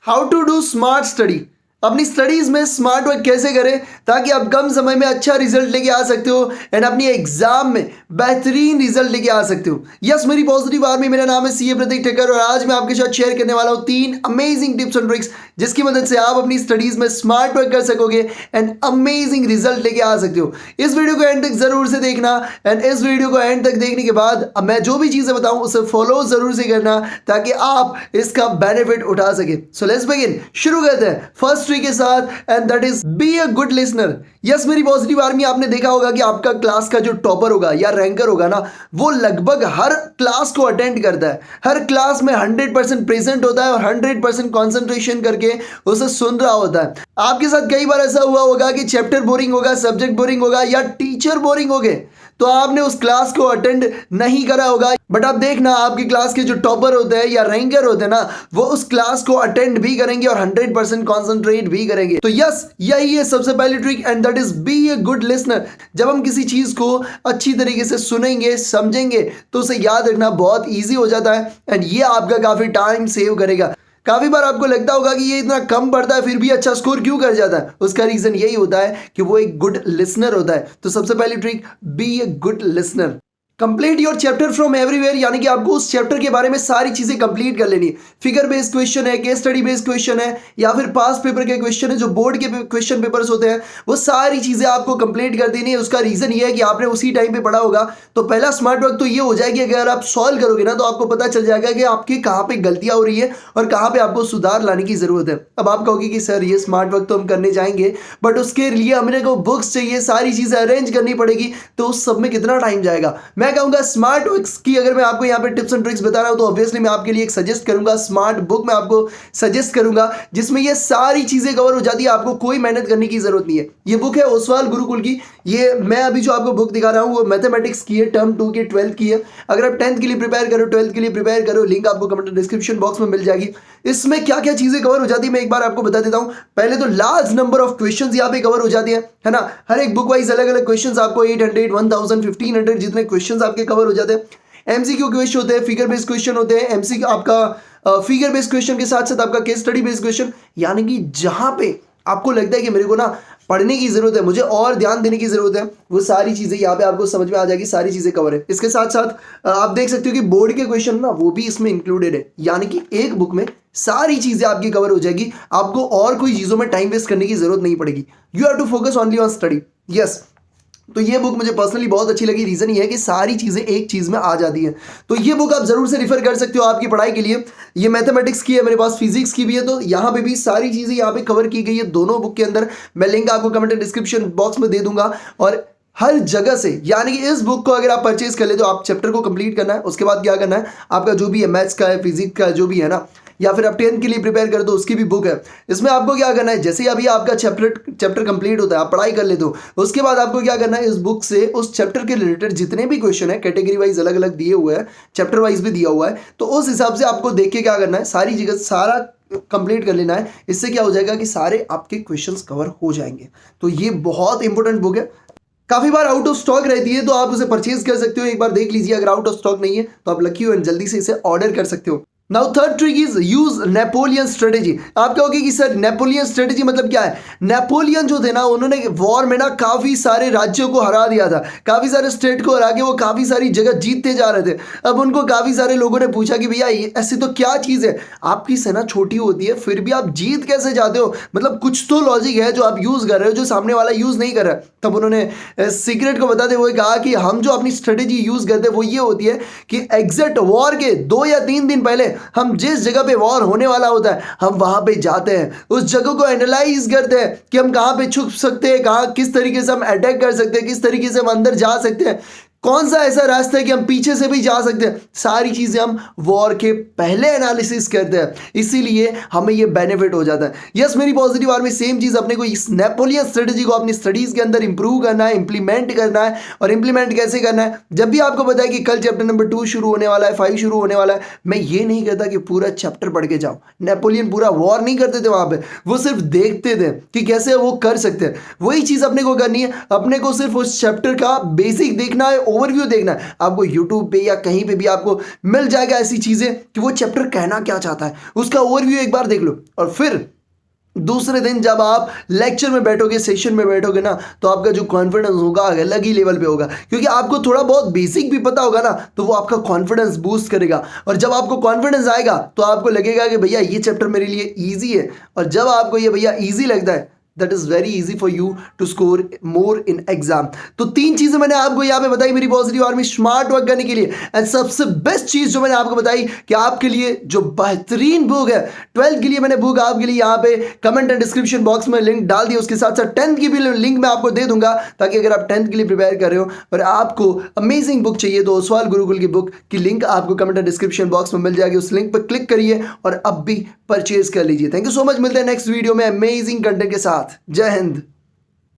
How to do smart study. अपनी studies में smart work कैसे करें ताकि आप कम समय में अच्छा रिजल्ट लेके आ सकते हो एंड अपनी एग्जाम में बेहतरीन रिजल्ट लेके आ सकते हो। यस मेरी पॉजिटिव आर्मी, मेरा नाम है सीए प्रतीक ठक्कर और आज मैं आपके साथ शेयर करने वाला हूँ 3 अमेजिंग टिप्स एंड ट्रिक्स जिसकी मदद से आप अपनी स्टडीज में स्मार्ट वर्क कर सकोगे एंड अमेजिंग रिजल्ट लेके आ सकते हो। इस वीडियो को एंड तक जरूर से देखना एंड इस वीडियो को एंड तक देखने के बाद मैं जो भी चीजें बताऊं उसे फॉलो जरूर से करना ताकि आप इसका बेनिफिट उठा सके। सो लेट्स बिगिन, शुरू करते हैं फर्स्ट ट्रिक के साथ and that is be a good listener. Yes मेरी पॉजिटिव आर्मी, आपने देखा होगा कि आपका क्लास का जो टॉपर होगा या रैंकर होगा ना, वो लगभग हर क्लास को अटेंड करता है, हर क्लास में 100% प्रेजेंट होता है और 100% कॉन्सेंट्रेशन करके उसे सुन रहा होता है। आपके साथ कई बार ऐसा हुआ होगा कि चैप्टर बोरिंग होगा, सब्जेक्ट बोरिंग होगा या टीचर बोरिंग हो गए तो आपने उस क्लास को अटेंड नहीं करा होगा। बट आप देखना, आपकी क्लास के जो टॉपर होते हैं या रैंकर होते हैं ना, वो उस क्लास को अटेंड भी करेंगे और 100% कॉन्सेंट्रेट भी करेंगे। तो यस, यही है सबसे पहली trick and that is be a good listener. जब हम किसी चीज को अच्छी तरीके से सुनेंगे, समझेंगे तो उसे याद रखना बहुत ईजी हो जाता है एंड ये आपका काफी टाइम सेव करेगा। काफी बार आपको लगता होगा कि ये इतना कम पढ़ता है फिर भी अच्छा स्कोर क्यों कर जाता है। उसका रीजन यही होता है कि वो एक गुड लिसनर होता है। तो सबसे पहली trick, be a good listener. Complete your chapter from everywhere, यानी कि आपको उस चैप्टर के बारे में सारी चीजें कंप्लीट कर लेनी है। फिगर बेस्ड क्वेश्चन है, केस स्टडी बेस्ड क्वेश्चन है या फिर पास पेपर के क्वेश्चन है, जो बोर्ड के क्वेश्चन पेपर्स होते हैं, वो सारी चीजें आपको कंप्लीट कर देनी है। उसका रीजन ये है कि आपने उसी टाइम पे पढ़ा होगा। तो पहला स्मार्ट वर्क तो ये हो जाएगी, अगर आप सॉल्व करोगे ना तो आपको पता चल जाएगा कि आपकी कहाँ पे गलतियां हो रही है और कहाँ पे आपको सुधार लाने की जरूरत है। अब आप कहोगे कि सर ये स्मार्ट वर्क तो हम करने जाएंगे बट उसके लिए हमें को बुक्स चाहिए, सारी चीजें अरेंज करनी पड़ेगी, तो उस सब में कितना टाइम जाएगा। मैं कहूंगा स्मार्ट वर्क्स की अगर मैं आपको यहाँ पे टिप्स एंड ट्रिक्स बता रहा हूं तो ऑब्वियसली मैं आपके लिए एक सजेस्ट करूंगा, स्मार्ट बुक मैं आपको सजेस्ट करूंगा जिसमें ये सारी चीजें कवर हो जाती है। आपको कोई मेहनत करने की जरूरत नहीं है। ये बुक है ओसवाल गुरुकुल की। ये मैं अभी जो आपको बुक दिखा रहा हूँ वो मैथमेटिक्स की है, टर्म 2 की 12th की है। अगर आप 10th के लिए प्रिपेयर करो, 12th के लिए प्रिपेयर करो, लिंक आपको कमेंट डिस्क्रिप्शन बॉक्स में मिल जाएगी। इसमें क्या क्या चीजें कवर हो जाती है मैं एक बार आपको बता देता हूँ। पहले तो लार्ज नंबर ऑफ क्वेश्चंस यहाँ पे कवर हो जाती है ना। हर एक बुक वाइज अलग अलग क्वेश्चंस आपको 800, 1000, 1500 जितने क्वेश्चंस आपके कवर हो जाते हैं। एमसीक्यू क्वेश्चन होते हैं, फिगर बेस्ड क्वेश्चन होते हैं। एमसीक्यू आपका फिगर बेस्ड क्वेश्चन के साथ साथ आपका केस स्टडी बेस्ड क्वेश्चन, यानी कि जहां पे आपको लगता है कि मेरे को ना पढ़ने की जरूरत है, मुझे और ध्यान देने की जरूरत है, वो सारी चीजें यहाँ पे आपको समझ में आ जाएगी, सारी चीजें कवर है। इसके साथ साथ आप देख सकते हो कि बोर्ड के क्वेश्चन ना वो भी इसमें इंक्लूडेड है, यानी कि एक बुक में सारी चीजें आपकी कवर हो जाएगी। आपको और कोई चीजों में टाइम वेस्ट करने की जरूरत नहीं पड़ेगी। You have to focus only on study. Yes, तो ये बुक मुझे पर्सनली बहुत अच्छी लगी। रीजन ये है कि सारी चीजें एक चीज में आ जाती हैं। तो ये बुक आप जरूर से रिफर कर सकते हो आपकी पढ़ाई के लिए। ये मैथमेटिक्स की है, मेरे पास फिजिक्स की भी है, तो यहाँ पे भी सारी चीजें यहाँ पे कवर की गई है दोनों बुक के अंदर। मैं लिंक आपको कमेंट डिस्क्रिप्शन बॉक्स में दे दूंगा और हर जगह से, यानी कि इस बुक को अगर आप परचेज कर ले तो आप चैप्टर को कंप्लीट करना है। उसके बाद क्या करना है, आपका जो भी है मैथ्स का है, फिजिक्स का जो भी है ना, या फिर आप 10th के लिए प्रिपेयर कर दो उसकी भी बुक है। इसमें आपको क्या करना है, जैसे ही अभी आपका चैप्टर कंप्लीट होता है, आप पढ़ाई कर लेते हो, उसके बाद आपको क्या करना है, इस बुक से उस चैप्टर के रिलेटेड जितने भी क्वेश्चन है, कैटेगरी वाइज अलग अलग दिए हुए हैं, चैप्टर वाइज भी दिया हुआ है, तो उस हिसाब से आपको देख के क्या करना है, सारी जगह सारा कंप्लीट कर लेना है। इससे क्या हो जाएगा कि सारे आपके क्वेश्चंस कवर हो जाएंगे। तो ये बहुत इंपॉर्टेंट बुक है। काफी बार आउट ऑफ स्टॉक रहती है तो आप उसे परचेज कर सकते हो। एक बार देख लीजिए, अगर आउट ऑफ स्टॉक नहीं है तो आप लकी हो एंड जल्दी से इसे ऑर्डर कर सकते हो। Now third trick is use Napoleon strategy. आप कहोगे कि सर नेपोलियन स्ट्रेटेजी मतलब क्या है। नेपोलियन जो थे ना, उन्होंने वॉर में ना काफी सारे राज्यों को हरा दिया था, काफी सारे स्टेट को हरा के वो काफी सारी जगह जीतते जा रहे थे। अब उनको काफी सारे लोगों ने पूछा कि भैया ऐसी तो क्या चीज है, आपकी सेना छोटी होती है फिर भी आप जीत कैसे जाते हो, मतलब कुछ तो लॉजिक है जो आप यूज कर रहे हो जो सामने वाला यूज नहीं कर रहा है। तब उन्होंने सीक्रेट को बताते हुए कहा कि हम जो अपनी स्ट्रेटेजी यूज करते हैं वो ये होती है कि एग्जैक्ट वॉर के 2 या 3 दिन पहले हम जिस जगह पे वॉर होने वाला होता है हम वहां पे जाते हैं, उस जगह को एनालाइज करते हैं कि हम कहां पे छुप सकते हैं, कहां किस तरीके से हम अटैक कर सकते हैं, किस तरीके से हम अंदर जा सकते हैं, कौन सा ऐसा रास्ता है कि हम पीछे से भी जा सकते हैं। सारी चीजें हम वॉर के पहले एनालिसिस करते हैं, इसीलिए हमें ये बेनिफिट हो जाता है। यस मेरी पॉजिटिव आर्मी, सेम चीज अपने को इस नेपोलियन स्ट्रेटेजी को अपनी स्टडीज के अंदर इंप्रूव करना है, इंप्लीमेंट करना है। और इंप्लीमेंट कैसे करना है, जब भी आपको पता है कि कल चैप्टर नंबर 2 शुरू होने वाला है, 5 शुरू होने वाला है, मैं ये नहीं कहता कि पूरा चैप्टर पढ़ के जाओ। नेपोलियन पूरा वॉर नहीं करते थे वहां पे, वो सिर्फ देखते थे कि कैसे वो कर सकते हैं। वही चीज अपने को करनी है, अपने को सिर्फ उस चैप्टर का बेसिक देखना है, ओवरव्यू देखना है, आपको यूट्यूब पे या कहीं पे भी आपको मिल जाएगा ऐसी चीज़ें कि वो चैप्टर कहना क्या चाहता है, उसका ओवरव्यू एक बार देख लो। और फिर दूसरे दिन जब आप लेक्चर में बैठोगे, सेशन में बैठोगे ना, तो आपका जो कॉन्फिडेंस होगा अलग ही लेवल पे होगा, क्योंकि आपको थोड़ा बहुत बेसिक भी पता होगा ना, तो वो आपका कॉन्फिडेंस बूस्ट करेगा। और जब आपको कॉन्फिडेंस आएगा तो आपको लगेगा कि भैया ये चैप्टर मेरे लिए ईजी है। और जब आपको ये भैया ईजी लगता है, that is very easy for you to score more in exam. तो 3 चीज़ें मैंने आपको यहाँ पे बताई मेरी पॉजिटिव आर्मी स्मार्ट वर्क करने के लिए। एंड सबसे बेस्ट चीज़ जो मैंने आपको बताई कि आपके लिए जो बेहतरीन बुक है 12th के लिए, मैंने बुक आपके लिए यहाँ पे कमेंट एंड डिस्क्रिप्शन बॉक्स में लिंक डाल दिया। उसके साथ साथ 10th की भी लिंक मैं आपको दे दूंगा, ताकि अगर आप 10th के लिए प्रिपेयर कर रहे हो और आपको अमेजिंग बुक चाहिए तो ओसवाल गुरुकुल की बुक की लिंक आपको कमेंट एंड डिस्क्रिप्शन बॉक्स में मिल जाएगी। उस लिंक पर क्लिक करिए और अब भी परचेज कर लीजिए। थैंक यू सो मच, मिलते हैं नेक्स्ट वीडियो में अमेजिंग कंटेंट के साथ। जय हिंद।